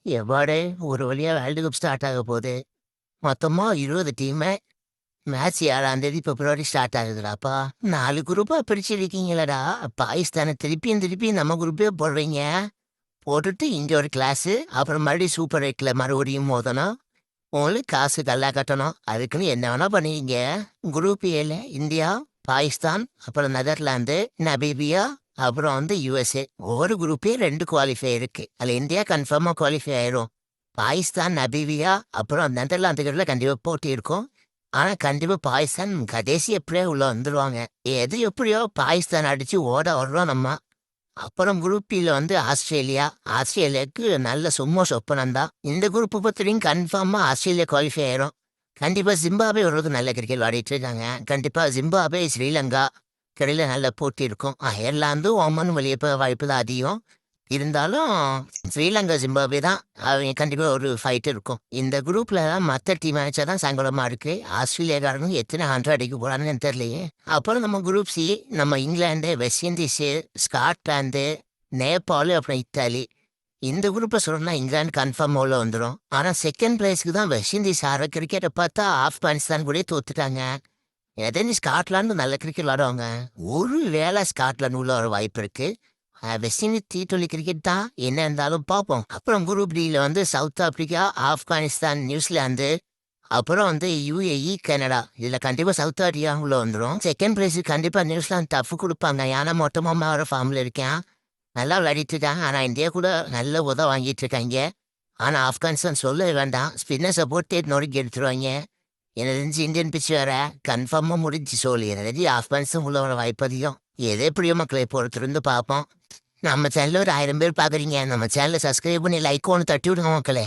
எவ்வாடே ஒரு வழியா world cup start ஆக போகுது. மொத்தமா 20 டீமு. மேட்ச் 7ஆம் தேதி பிப்ரவரி ஸ்டார்ட் ஆகுதுடாப்பா. 4 குரூப்பா பிரிச்சிருக்கீங்களடா. பாகிஸ்தானை திருப்பியும் திருப்பியும் நம்ம குரூப்பே போடுறீங்க. போட்டுட்டு இங்க ஒரு கிளாஸு, அப்புறம் மறுபடியும் சூப்பர் 8ல மறுபடியும் மோதணும். உங்களுக்கு காசு நல்லா கட்டணும். அதுக்குன்னு என்ன வேணா பண்ணுவீங்க. குரூப் ஏல இந்தியா, பாகிஸ்தான், அப்புறம் நெதர்லாந்து, நமீபியா, அப்புறம் USA. ஒவ்வொரு குரூப்பே 2 குவாலிஃபை இருக்கு. அதுல இந்தியா கன்ஃபார்மா குவாலிஃபை ஆயிரும். பாகிஸ்தான், நமீபியா, அப்புறம் நெதர்லாந்துகளில் கண்டிப்பா போட்டி இருக்கும். ஆனா கண்டிப்பா பாகிஸ்தான் கடைசி எப்படியோ உள்ள வந்துருவாங்க. எது எப்படியோ பாகிஸ்தான் அடிச்சு ஓட வர்றோம் நம்ம. அப்புறம் குரூப் பில ஆஸ்திரேலியா. ஆஸ்திரேலியாவுக்கு நல்ல சும்மா சொப்பனம் தான். இந்த குரூப் பொறுத்தவரைக்கும் கன்ஃபார்மா ஆஸ்திரேலியா குவாலிஃபை ஆயிரும். கண்டிப்பா ஜிம்பாபே வர்றது நல்ல கிரிக்கெட் விளையாடிட்டு இருக்காங்க. கண்டிப்பா ஜிம்பாபே, ஸ்ரீலங்கா கடையில் நல்ல போட்டி இருக்கும். அயர்லாந்தும் ஓமனும் வெளியே போக வாய்ப்பு தான் அதிகம். இருந்தாலும் ஸ்ரீலங்கா ஜிம்பாபே தான். அவங்க கண்டிப்பா ஒரு ஃபைட் இருக்கும். இந்த குரூப்ல மற்ற டீம் அடிச்சா தான் சங்கடமா இருக்கு. ஆஸ்திரேலியாக்காரங்க எத்தனை 100 அடிக்க போறாங்கன்னு தெரியலையே. அப்புறம் நம்ம குரூப் சி, நம்ம England, west Indies, Scotland, Nepal, அப்புறம் இத்தாலி. இந்த குரூப்பை சொல்லணும்னா இங்கிலாந்து கன்ஃபார்ம் உள்ள வந்துடும். ஆனா செகண்ட் பிளேஸ்க்கு தான் வெஸ்ட் இண்டீஸ் ஆடுற கிரிக்கெட்டை பார்த்தா ஆப்கானிஸ்தான் கூட தோத்துட்டாங்க. எதனி ஸ்காட்லாந்து நல்ல கிரிக்கெட் விளாடுவாங்க. ஒரு வேளை ஸ்காட்லாந்து உள்ள வர வாய்ப்பு இருக்கு. வெஸ்ட் இண்டீஸ் T20 கிரிக்கெட் தான் என்ன இருந்தாலும் பார்ப்போம். அப்புறம் குரூப் டியில் சவுத் ஆப்பிரிக்கா, ஆப்கானிஸ்தான், நியூசிலாந்து, அப்புறம் UAE, கனடா. இதில் கண்டிப்பாக சவுத் ஆப்பிரிக்கா உள்ள வந்துடும். செகண்ட் பிளேஸுக்கு கண்டிப்பாக நியூசிலாந்து டஃப் கொடுப்பாங்க. ஏன்னா மொத்தமாக வர ஃபார்மில் இருக்கேன். நல்லா விளையாடிட்டு இருக்காங்க. ஆனால் இந்தியா கூட நல்ல வாங்கிட்டு இருக்காங்க. ஆனால் ஆப்கானிஸ்தான் சொல்ல வேண்டாம். ஸ்பின்னர்ஸை போட்டு நொறுக்கி எடுத்துருவாங்க. எனக்கு தெரிஞ்சு இந்தியன் பிச் வேற கன்ஃபார்மாக முடிஞ்சு சொல்லி எனக்கு ஆப்கானிஸ்தான் உள்ள வர வாய்ப்பு அதிகம். எதே எப்படியோ மக்களை பொறுத்திருந்து பார்ப்போம். நம்ம சேனலில் ஒரு 1000 பேர் பார்க்குறீங்க. நம்ம சேனலை சப்ஸ்கிரைப் பண்ணி லைக் ஒன்று தட்டி விடுங்க மக்களே.